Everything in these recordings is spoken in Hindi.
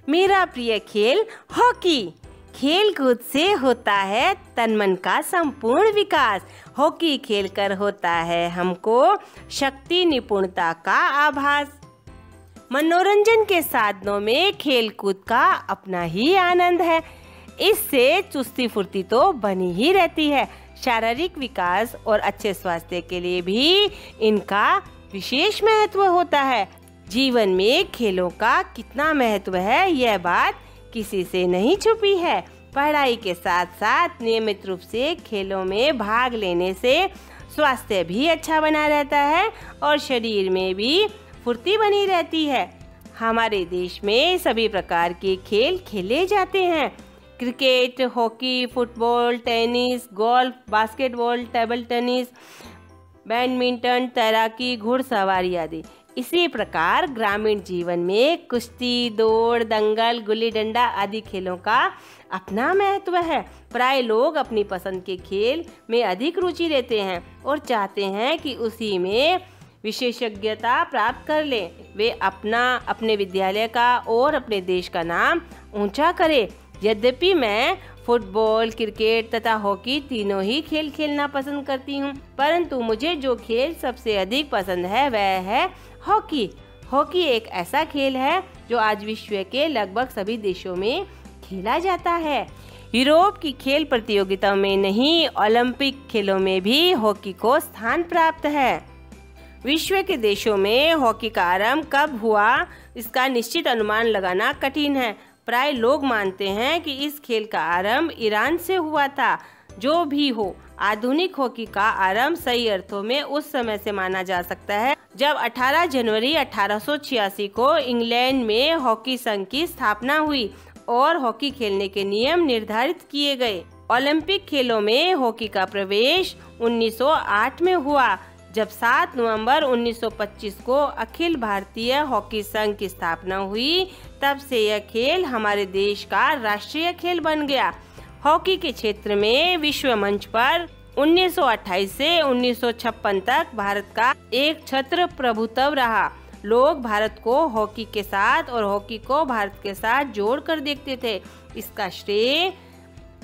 मेरा प्रिय खेल हॉकी। खेल कूद से होता है तन मन का संपूर्ण विकास। हॉकी खेलकर होता है हमको शक्ति निपुणता का आभास। मनोरंजन के साधनों में खेल कूद का अपना ही आनंद है। इससे चुस्ती फुर्ती तो बनी ही रहती है। शारीरिक विकास और अच्छे स्वास्थ्य के लिए भी इनका विशेष महत्व होता है। जीवन में खेलों का कितना महत्व है, यह बात किसी से नहीं छुपी है। पढ़ाई के साथ साथ नियमित रूप से खेलों में भाग लेने से स्वास्थ्य भी अच्छा बना रहता है और शरीर में भी फुर्ती बनी रहती है। हमारे देश में सभी प्रकार के खेल खेले जाते हैं। Cricket, hockey, football, tennis, golf, basketball, table tennis, badminton, तैराकी, घुड़सवारी आदि। इसी प्रकार ग्रामीण जीवन में कुश्ती, दौड़, दंगल, गुल्ली डंडा आदि खेलों का अपना महत्व है। प्राय लोग अपनी पसंद के खेल में अधिक रुचि लेते हैं और चाहते हैं कि उसी में विशेषज्ञता प्राप्त कर लें। वे अपने विद्यालय का और अपने देश का नाम ऊंचा करें। यद्यपि मैं फुटबॉल, क्रिकेट तथा हॉकी तीनों ही खेल खेलना पसंद करती हूँ, परंतु मुझे जो खेल सबसे अधिक पसंद है वह है हॉकी। हॉकी एक ऐसा खेल है जो आज विश्व के लगभग सभी देशों में खेला जाता है। यूरोप की खेल प्रतियोगिताओं में नहीं, ओलंपिक खेलों में भी हॉकी को स्थान प्राप्त है। विश्व के देशों में हॉकी का आरंभ कब हुआ, इसका निश्चित अनुमान लगाना कठिन है। प्राय लोग मानते हैं कि इस खेल का आरंभ ईरान से हुआ था। जो भी हो, आधुनिक हॉकी का आरंभ सही अर्थों में उस समय से माना जा सकता है जब 18 जनवरी 1886 को इंग्लैंड में हॉकी संघ की स्थापना हुई और हॉकी खेलने के नियम निर्धारित किए गए। ओलंपिक खेलों में हॉकी का प्रवेश 1908 में हुआ, जब 7 नवंबर 1925 को अखिल भारतीय हॉकी संघ की स्थापना हुई। तब से यह खेल हमारे देश का राष्ट्रीय खेल बन गया। हॉकी के क्षेत्र में विश्व मंच पर 1928 से 1956 तक भारत का एक छत्र प्रभुत्व रहा। लोग भारत को हॉकी के साथ और हॉकी को भारत के साथ जोड़कर देखते थे। इसका श्रेय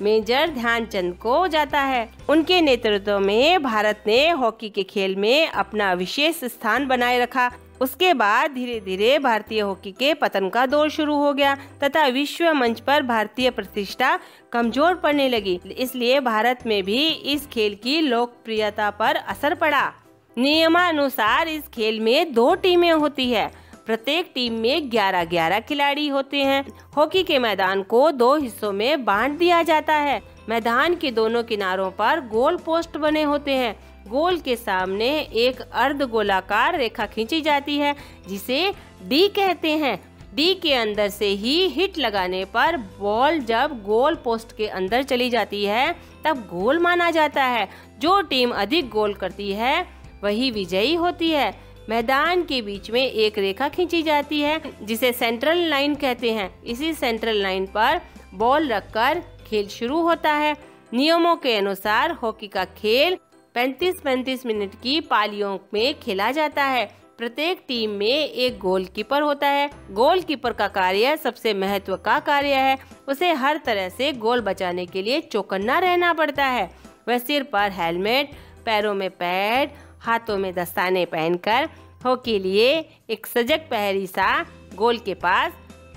मेजर ध्यानचंद को जाता है। उनके नेतृत्व में भारत ने हॉकी के खेल में अपना विशेष स्थान बनाए रखा। उसके बाद धीरे धीरे भारतीय हॉकी के पतन का दौर शुरू हो गया तथा विश्व मंच पर भारतीय प्रतिष्ठा कमजोर पड़ने लगी। इसलिए भारत में भी इस खेल की लोकप्रियता पर असर पड़ा। नियमानुसार इस खेल में 2 टीमें होती है। प्रत्येक टीम में 11-11 खिलाड़ी होते हैं। हॉकी के मैदान को 2 हिस्सों में बांट दिया जाता है। मैदान के दोनों किनारों पर गोल पोस्ट बने होते हैं। गोल के सामने एक अर्ध गोलाकार रेखा खींची जाती है जिसे डी कहते हैं। डी के अंदर से ही हिट लगाने पर बॉल जब गोल पोस्ट के अंदर चली जाती है तब गोल माना जाता है। जो टीम अधिक गोल करती है वही विजयी होती है। मैदान के बीच में एक रेखा खींची जाती है जिसे सेंट्रल लाइन कहते हैं। इसी सेंट्रल लाइन पर बॉल रखकर खेल शुरू होता है। नियमों के अनुसार हॉकी का खेल 35-35 मिनट की पालियों में खेला जाता है। प्रत्येक टीम में एक गोलकीपर होता है। गोलकीपर का कार्य सबसे महत्व का कार्य है। उसे हर तरह से गोल बचाने के लिए चौकन्ना रहना पड़ता है। वह सिर पर हेलमेट, पैरों में पैड, हाथों में दस्ताने पहनकर हॉकी के लिए एक सजग पहरी सा गोल के पास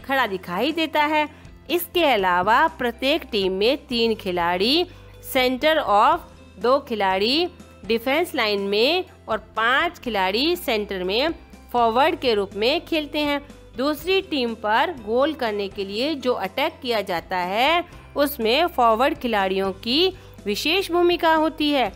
खड़ा दिखाई देता है। इसके अलावा प्रत्येक टीम में 3 खिलाड़ी सेंटर ऑफ, 2 खिलाड़ी डिफेंस लाइन में और 5 खिलाड़ी सेंटर में फॉरवर्ड के रूप में खेलते हैं। दूसरी टीम पर गोल करने के लिए जो अटैक किया जाता है उसमें फॉरवर्ड खिलाड़ियों की विशेष भूमिका होती है।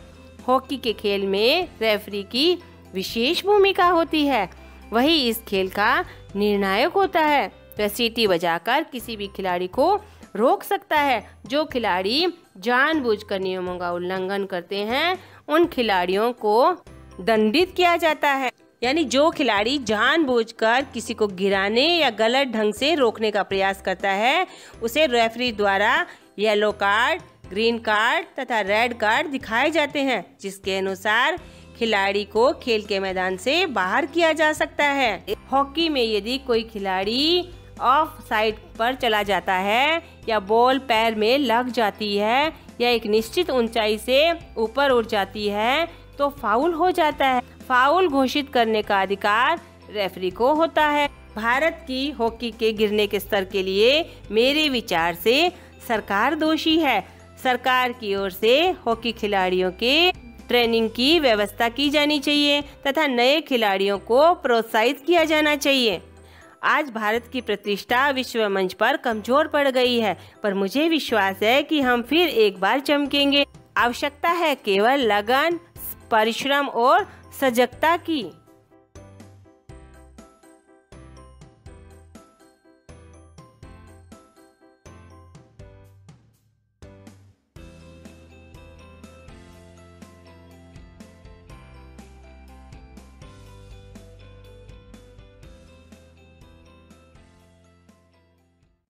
हॉकी के खेल में रेफरी की विशेष भूमिका होती है। वही इस खेल का निर्णायक होता है। वह सीटी बजाकर किसी भी खिलाड़ी को रोक सकता है। जो खिलाड़ी जानबूझकर नियमों का उल्लंघन करते हैं उन खिलाड़ियों को दंडित किया जाता है। यानी जो खिलाड़ी जानबूझकर किसी को गिराने या गलत ढंग से रोकने का प्रयास करता है उसे रेफरी द्वारा येलो कार्ड, ग्रीन कार्ड तथा रेड कार्ड दिखाए जाते हैं, जिसके अनुसार खिलाड़ी को खेल के मैदान से बाहर किया जा सकता है। हॉकी में यदि कोई खिलाड़ी ऑफ साइड पर चला जाता है या बॉल पैर में लग जाती है या एक निश्चित ऊंचाई से ऊपर उड़ जाती है तो फाउल हो जाता है। फाउल घोषित करने का अधिकार रेफरी को होता है। भारत की हॉकी के गिरने के स्तर के लिए मेरे विचार से सरकार दोषी है। सरकार की ओर से हॉकी खिलाड़ियों के ट्रेनिंग की व्यवस्था की जानी चाहिए तथा नए खिलाड़ियों को प्रोत्साहित किया जाना चाहिए। आज भारत की प्रतिष्ठा विश्व मंच पर कमजोर पड़ गई है, पर मुझे विश्वास है कि हम फिर एक बार चमकेंगे। आवश्यकता है केवल लगन, परिश्रम और सजगता की।